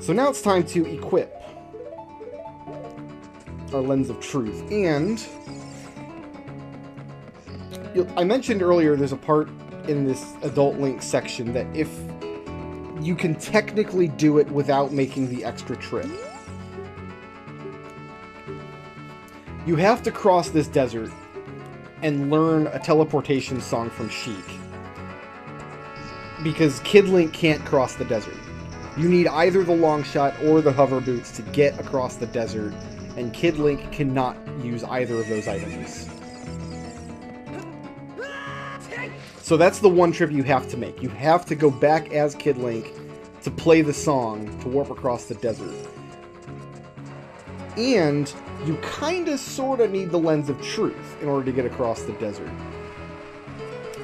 So now it's time to equip our Lens of Truth. And I mentioned earlier there's a part in this Adult Link section that if you can technically do it without making the extra trip. You have to cross this desert and learn a teleportation song from Sheik. Because Kid Link can't cross the desert. You need either the long shot or the hover boots to get across the desert, and Kid Link cannot use either of those items. So that's the one trip you have to make. You have to go back as Kid Link to play the song to warp across the desert. And you kinda sorta need the Lens of Truth in order to get across the desert.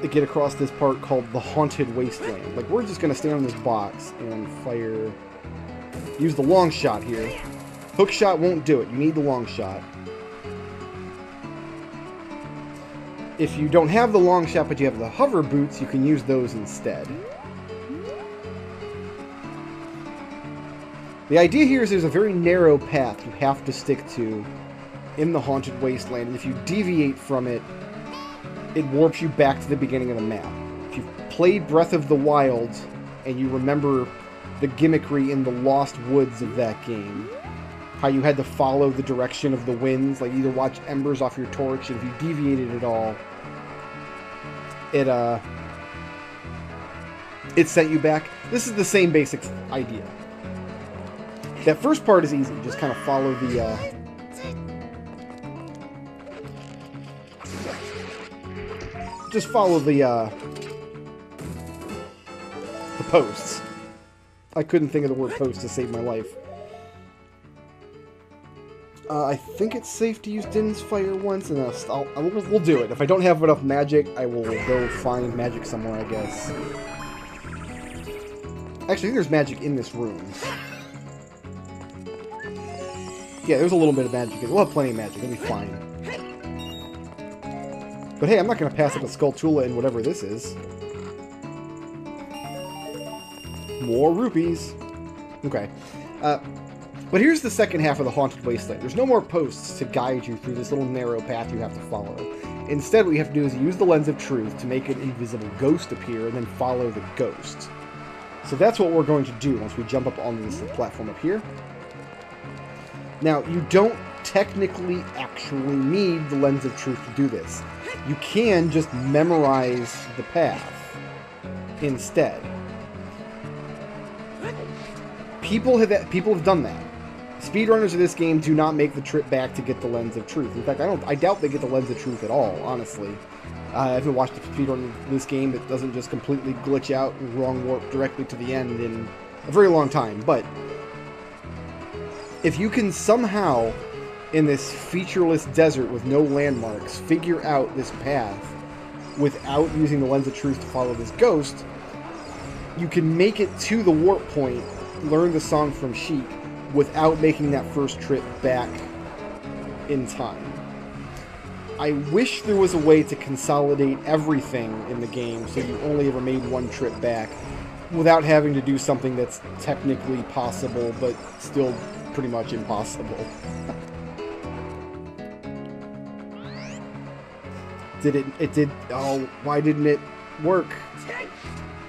To get across this part called the Haunted Wasteland. Like, we're just gonna stand on this box and fire... Use the long shot here. Hook shot won't do it. You need the long shot. If you don't have the long shot but you have the hover boots, you can use those instead. The idea here is there's a very narrow path you have to stick to in the Haunted Wasteland, and if you deviate from it, it warps you back to the beginning of the map. If you've played Breath of the Wild and you remember the gimmickry in the Lost Woods of that game, how you had to follow the direction of the winds, like either watch embers off your torch, and if you deviated at all, it sent you back. This is the same basic idea. That first part is easy. Just kind of follow the posts. I couldn't think of the word post to save my life. I think it's safe to use Din's Fire once, and we'll do it. If I don't have enough magic, I will go find magic somewhere, I guess. Actually, I think there's magic in this room. Yeah, there's a little bit of magic. We'll have plenty of magic. It'll be fine. But hey, I'm not going to pass up a Skulltula in whatever this is. More rupees. Okay. But here's the second half of the Haunted Wasteland. There's no more posts to guide you through this little narrow path you have to follow. Instead, what you have to do is use the Lens of Truth to make an invisible ghost appear and then follow the ghost. So that's what we're going to do once we jump up on this platform up here. Now, you don't technically actually need the Lens of Truth to do this. You can just memorize the path instead. People have done that. Speedrunners of this game do not make the trip back to get the Lens of Truth. In fact, I doubt they get the Lens of Truth at all, honestly. I haven't watched a speedrun of this game that doesn't just completely glitch out and wrong warp directly to the end in a very long time. But if you can somehow, in this featureless desert with no landmarks, figure out this path without using the Lens of Truth to follow this ghost, you can make it to the warp point, learn the song from Sheik, without making that first trip back in time. I wish there was a way to consolidate everything in the game so you only ever made one trip back without having to do something that's technically possible but still pretty much impossible. Oh, why didn't it work?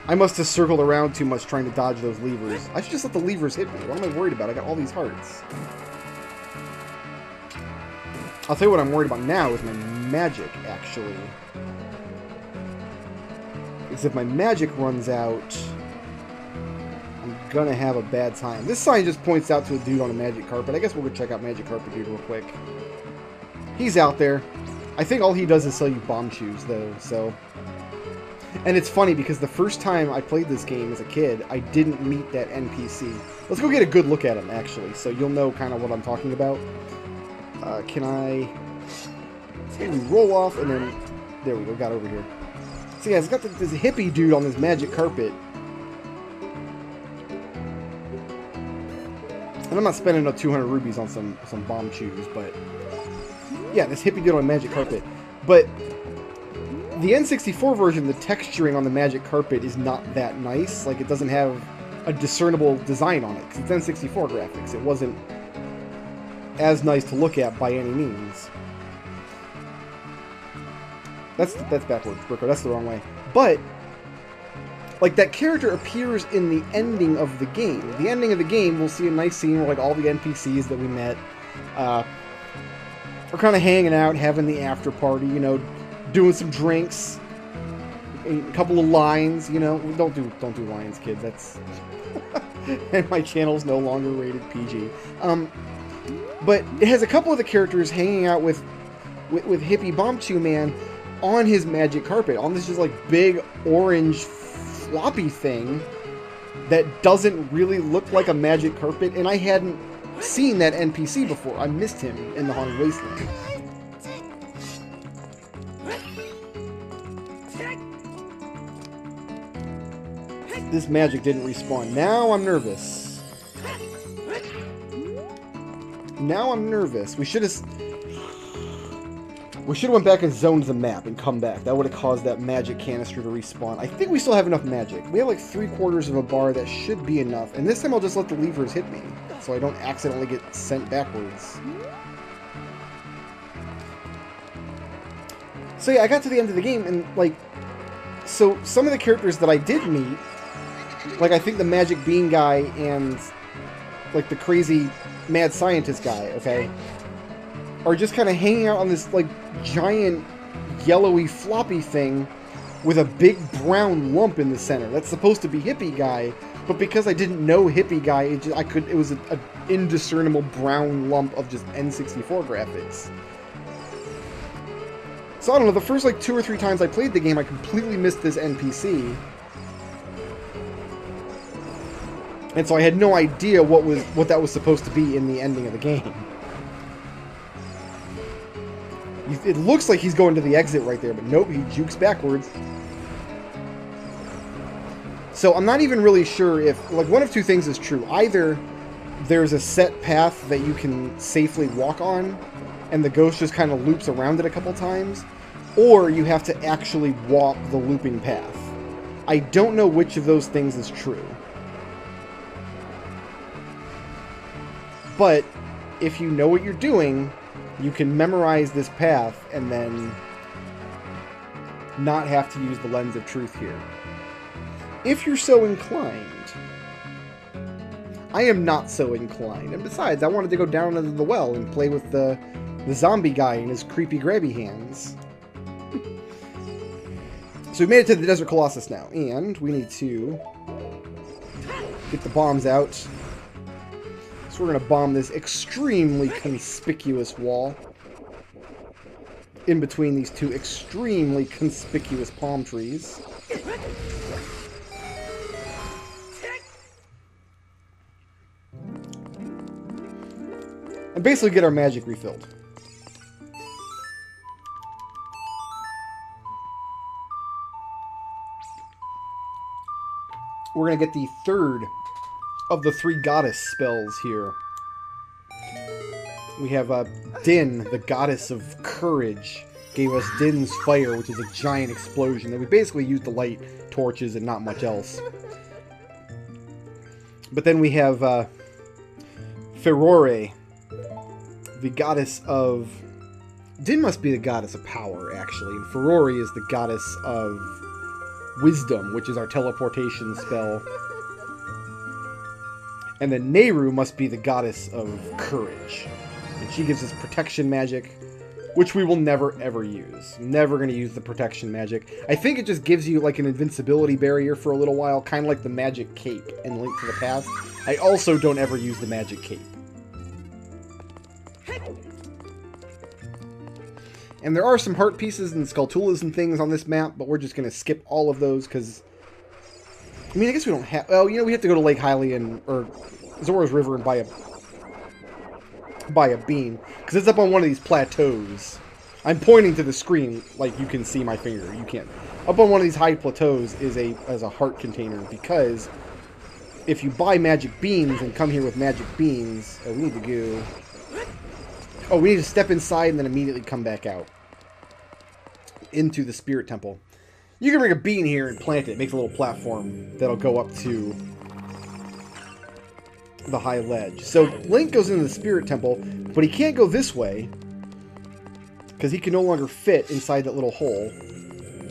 I must have circled around too much trying to dodge those levers. I should just let the levers hit me. What am I worried about? I got all these hearts. I'll tell you what I'm worried about now is my magic, actually. Because if my magic runs out, I'm gonna have a bad time. This sign just points out to a dude on a magic carpet. I guess we'll go check out Magic Carpet Dude real quick. He's out there. I think all he does is sell you bomb shoes, though, so... And it's funny, because the first time I played this game as a kid, I didn't meet that NPC. Let's go get a good look at him, actually, so you'll know kind of what I'm talking about. Can I... Maybe roll off, and then... There we go, got over here. So yeah, it's got this hippie dude on this magic carpet. And I'm not spending no 200 rubies on some bomb shoes, but... Yeah, this hippie dude on a magic carpet. But... The N64 version, the texturing on the magic carpet is not that nice. Like, it doesn't have a discernible design on it, because it's N64 graphics. It wasn't as nice to look at by any means. That's backwards, Brickroad. That's the wrong way. But, like, that character appears in the ending of the game. The ending of the game, we'll see a nice scene where, like, all the NPCs that we met are kind of hanging out, having the after party, you know, doing some drinks, a couple of lines, you know. Don't do lines, kids. That's and my channel's no longer rated PG. But it has a couple of the characters hanging out with Hippie Bombchu Man on his magic carpet, on this just like big orange floppy thing that doesn't really look like a magic carpet, and I hadn't seen that NPC before. I missed him in the Haunted Wasteland. This magic didn't respawn. Now I'm nervous. Now I'm nervous. We should have went back and zoned the map and come back. That would have caused that magic canister to respawn. I think we still have enough magic. We have like 3/4 of a bar. That should be enough. And this time I'll just let the levers hit me, so I don't accidentally get sent backwards. So yeah, I got to the end of the game, and like, so some of the characters that I did meet, like I think the magic bean guy and like the crazy mad scientist guy, okay, are just kind of hanging out on this like giant yellowy floppy thing with a big brown lump in the center. That's supposed to be Hippie Guy, but because I didn't know Hippie Guy, it was an indiscernible brown lump of just N64 graphics. So I don't know, the first like 2 or 3 times I played the game, I completely missed this NPC. And so I had no idea what that was supposed to be in the ending of the game. It looks like he's going to the exit right there, but nope, he jukes backwards. So I'm not even really sure if, like, one of two things is true. Either there's a set path that you can safely walk on, and the ghost just kind of loops around it a couple times, or you have to actually walk the looping path. I don't know which of those things is true. But if you know what you're doing, you can memorize this path and then not have to use the lens of truth here. If you're so inclined. I am not so inclined. And besides, I wanted to go down into the well and play with the zombie guy and his creepy grabby hands. So we made it to the Desert Colossus now, and we need to get the bombs out. So we're going to bomb this extremely conspicuous wall in between these two extremely conspicuous palm trees. And basically get our magic refilled. We're going to get the third of the 3 goddess spells here. We have Din, the goddess of courage, gave us Din's fire, which is a giant explosion that we basically used to light torches and not much else. But then we have Ferrore, the goddess of... Din must be the goddess of power, actually, and Ferrore is the goddess of wisdom, which is our teleportation spell. And then Nehru must be the goddess of courage. And she gives us protection magic, which we will never ever use. Never going to use the protection magic. I think it just gives you like an invincibility barrier for a little while, kind of like the magic cape in Link to the Past. I also don't ever use the magic cape. And there are some heart pieces and skulltulas and things on this map, but we're just going to skip all of those because... I mean, I guess we don't have... Well, you know, we have to go to Lake Hylian, or Zora's River, and buy a bean. Because it's up on one of these plateaus. I'm pointing to the screen like you can see my finger. You can't. Up on one of these high plateaus is a heart container, because if you buy magic beans and come here with magic beans... Oh, we need to go... Oh, we need to step inside and then immediately come back out into the Spirit Temple. You can bring a bean here and plant it. It makes a little platform that'll go up to the high ledge. So Link goes into the Spirit Temple, but he can't go this way because he can no longer fit inside that little hole.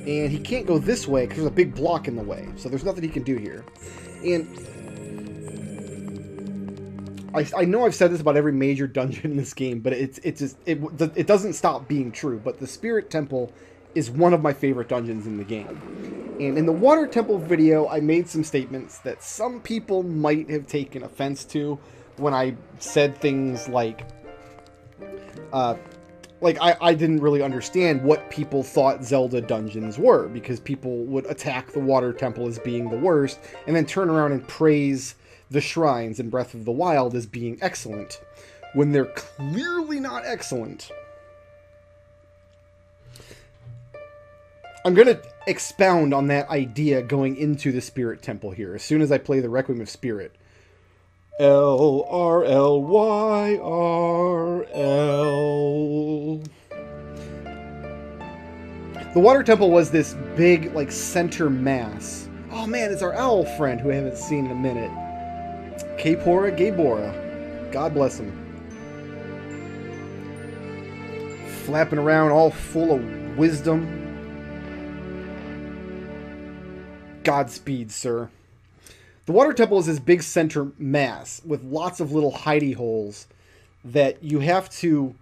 And he can't go this way because there's a big block in the way. So there's nothing he can do here. And I know I've said this about every major dungeon in this game, but it doesn't stop being true. But the Spirit Temple is one of my favorite dungeons in the game. And in the Water Temple video, I made some statements that some people might have taken offense to when I said things like I didn't really understand what people thought Zelda dungeons were, because people would attack the Water Temple as being the worst, and then turn around and praise the shrines in Breath of the Wild as being excellent, when they're clearly not excellent. I'm going to expound on that idea going into the Spirit Temple here, as soon as I play the Requiem of Spirit. L-R-L-Y-R-L. The Water Temple was this big, like, center mass. Oh man, it's our owl friend who I haven't seen in a minute. Kapora Gabora. God bless him. Flapping around all full of wisdom. Godspeed, sir. The Water Temple is this big center mass with lots of little hidey holes that you have to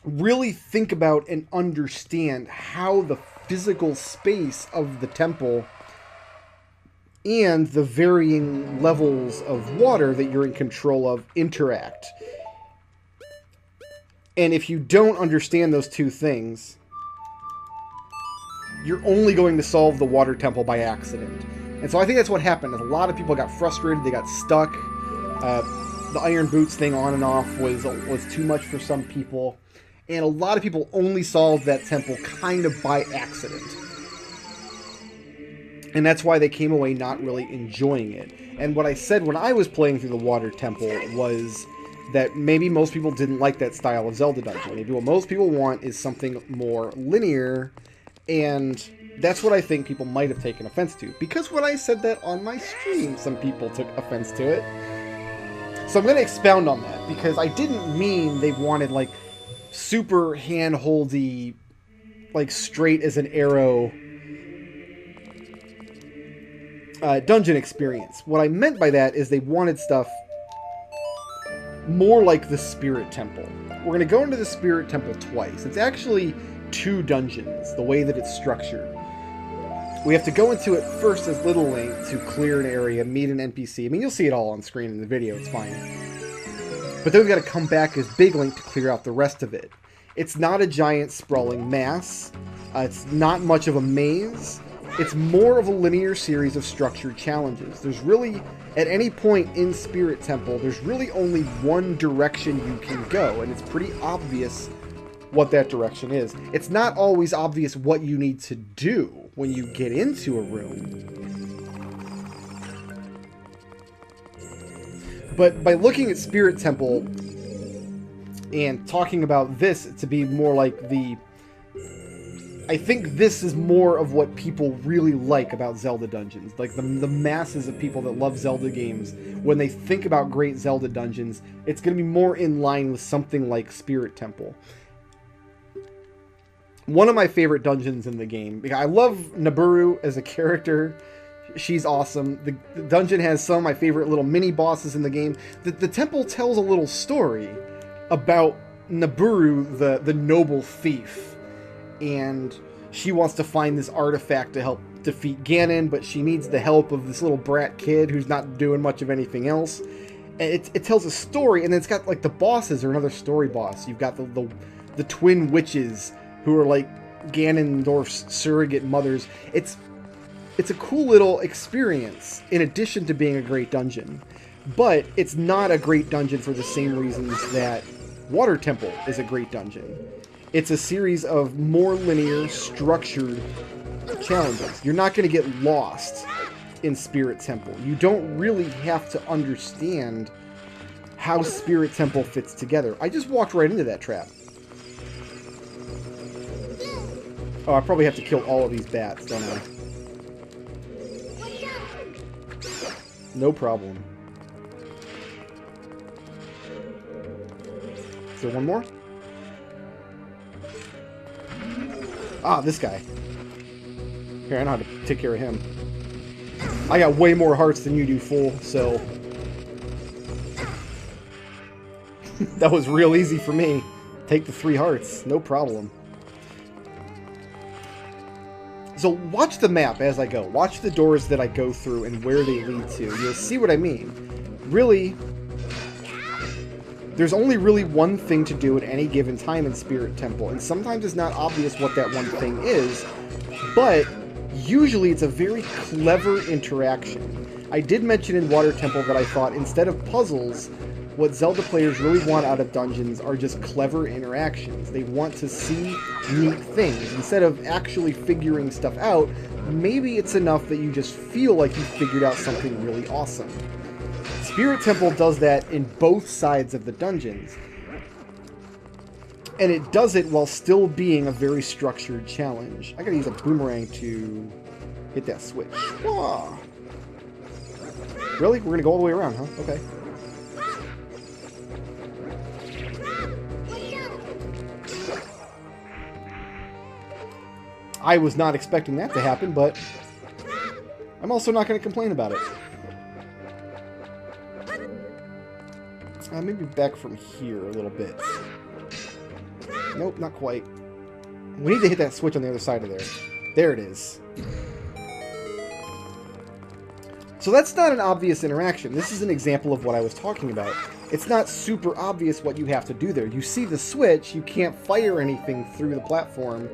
really think about and understand how the physical space of the temple and the varying levels of water that you're in control of interact. And if you don't understand those two things, you're only going to solve the Water Temple by accident. And so I think that's what happened. A lot of people got frustrated. They got stuck. The iron boots thing on and off was too much for some people. And a lot of people only solved that temple kind of by accident. And that's why they came away not really enjoying it. And what I said when I was playing through the Water Temple was that maybe most people didn't like that style of Zelda dungeon. Maybe what most people want is something more linear. And that's what I think people might have taken offense to. Because when I said that on my stream, some people took offense to it. So I'm going to expound on that. Because I didn't mean they wanted, like, super hand-holdy, like, straight as an arrow dungeon experience. What I meant by that is they wanted stuff more like the Spirit Temple. We're going to go into the Spirit Temple twice. It's actually 2 dungeons, the way that it's structured. We have to go into it first as Little Link to clear an area, meet an NPC. I mean, you'll see it all on screen in the video, it's fine. But then we've got to come back as Big Link to clear out the rest of it. It's not a giant sprawling mass. It's not much of a maze. It's more of a linear series of structured challenges. There's really, at any point in Spirit Temple, there's really only one direction you can go, and it's pretty obvious what that direction is. It's not always obvious what you need to do when you get into a room. But by looking at Spirit Temple and talking about this to be more like the... I think this is more of what people really like about Zelda dungeons. Like the masses of people that love Zelda games, when they think about great Zelda dungeons, it's going to be more in line with something like Spirit Temple. One of my favorite dungeons in the game. I love Nabooru as a character. She's awesome. The dungeon has some of my favorite little mini bosses in the game. The temple tells a little story about Nabooru, the noble thief. And she wants to find this artifact to help defeat Ganon, but she needs the help of this little brat kid who's not doing much of anything else. And it tells a story, and then it's got, like, the bosses are another story boss. You've got the twin witches who are like Ganondorf's surrogate mothers. It's a cool little experience in addition to being a great dungeon. But it's not a great dungeon for the same reasons that Water Temple is a great dungeon. It's a series of more linear, structured challenges. You're not going to get lost in Spirit Temple. You don't really have to understand how Spirit Temple fits together. I just walked right into that trap. Oh, I probably have to kill all of these bats, don't I? No problem. Is there one more? Ah, this guy. Here, I know how to take care of him. I got way more hearts than you do, fool, so... That was real easy for me. Take the 3 hearts, no problem. So watch the map as I go. Watch the doors that I go through and where they lead to. You'll see what I mean. Really, there's only really one thing to do at any given time in Spirit Temple, and sometimes it's not obvious what that one thing is, but usually it's a very clever interaction. I did mention in Water Temple that I thought instead of puzzles, what Zelda players really want out of dungeons are just clever interactions. They want to see neat things. Instead of actually figuring stuff out, maybe it's enough that you just feel like you figured out something really awesome. Spirit Temple does that in both sides of the dungeons. And it does it while still being a very structured challenge. I gotta use a boomerang to hit that switch. Whoa. Really? We're gonna go all the way around, huh? Okay. I was not expecting that to happen, but I'm also not going to complain about it. Maybe back from here a little bit. Nope, not quite. We need to hit that switch on the other side of there. There it is. So that's not an obvious interaction. This is an example of what I was talking about. It's not super obvious what you have to do there. You see the switch, you can't fire anything through the platform.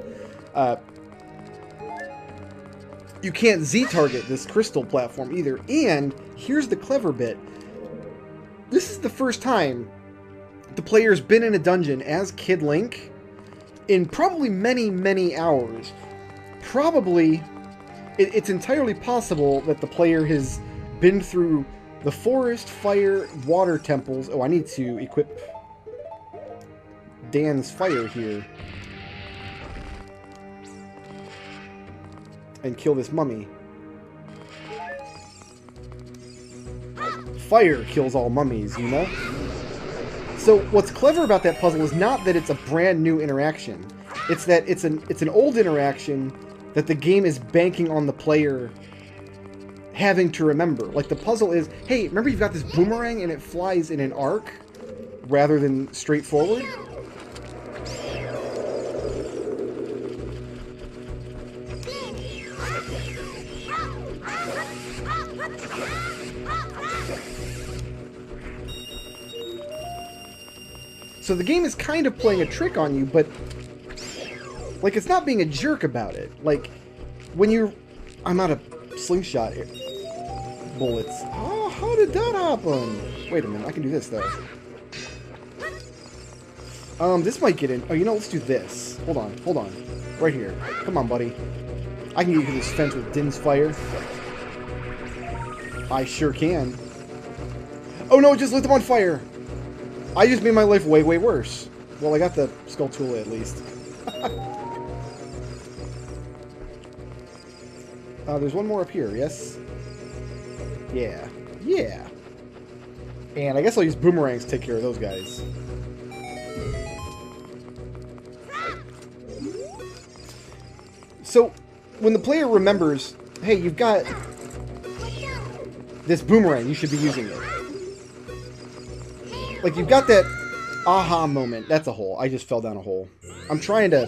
You can't Z-target this crystal platform either. And here's the clever bit. This is the first time the player's been in a dungeon as Kid Link in probably many, many hours. Probably, it's entirely possible that the player has been through the forest, fire, water temples. Oh, I need to equip Dan's fire here. And kill this mummy. Fire kills all mummies, you know? So what's clever about that puzzle is not that it's a brand new interaction. It's that it's an old interaction that the game is banking on the player having to remember. Like the puzzle is, hey, remember you've got this boomerang and it flies in an arc rather than straight forward? So the game is kind of playing a trick on you, but like it's not being a jerk about it. Like when you're... I'm out of slingshot bullets. Oh, how did that happen? Wait a minute, I can do this though. This might get in. Oh, you know, let's do this. Hold on, hold on. Right here. Come on, buddy. I can get you through this fence with Din's fire. I sure can. Oh no, it just lit them on fire! I just made my life way, way worse. Well, I got the skull tool at least. There's one more up here, yes? Yeah. Yeah. And I guess I'll use boomerangs to take care of those guys. So, when the player remembers, hey, you've got this boomerang, you should be using it. Like, you've got that aha moment. That's a hole. I just fell down a hole. I'm trying to...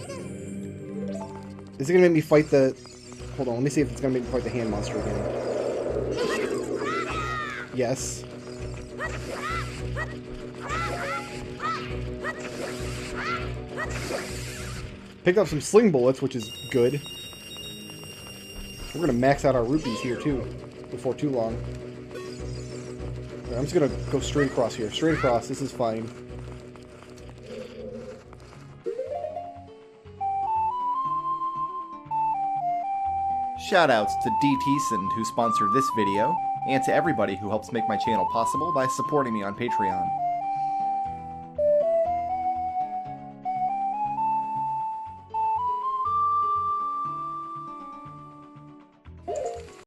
Is it going to make me fight the... Hold on, let me see if it's going to make me fight the hand monster again. Yes. Picked up some sling bullets, which is good. We're going to max out our rupees here, too, before too long. I'm just going to go straight across here. Straight across. This is fine. Shoutouts to D. Teeson, who sponsored this video, and to everybody who helps make my channel possible by supporting me on Patreon.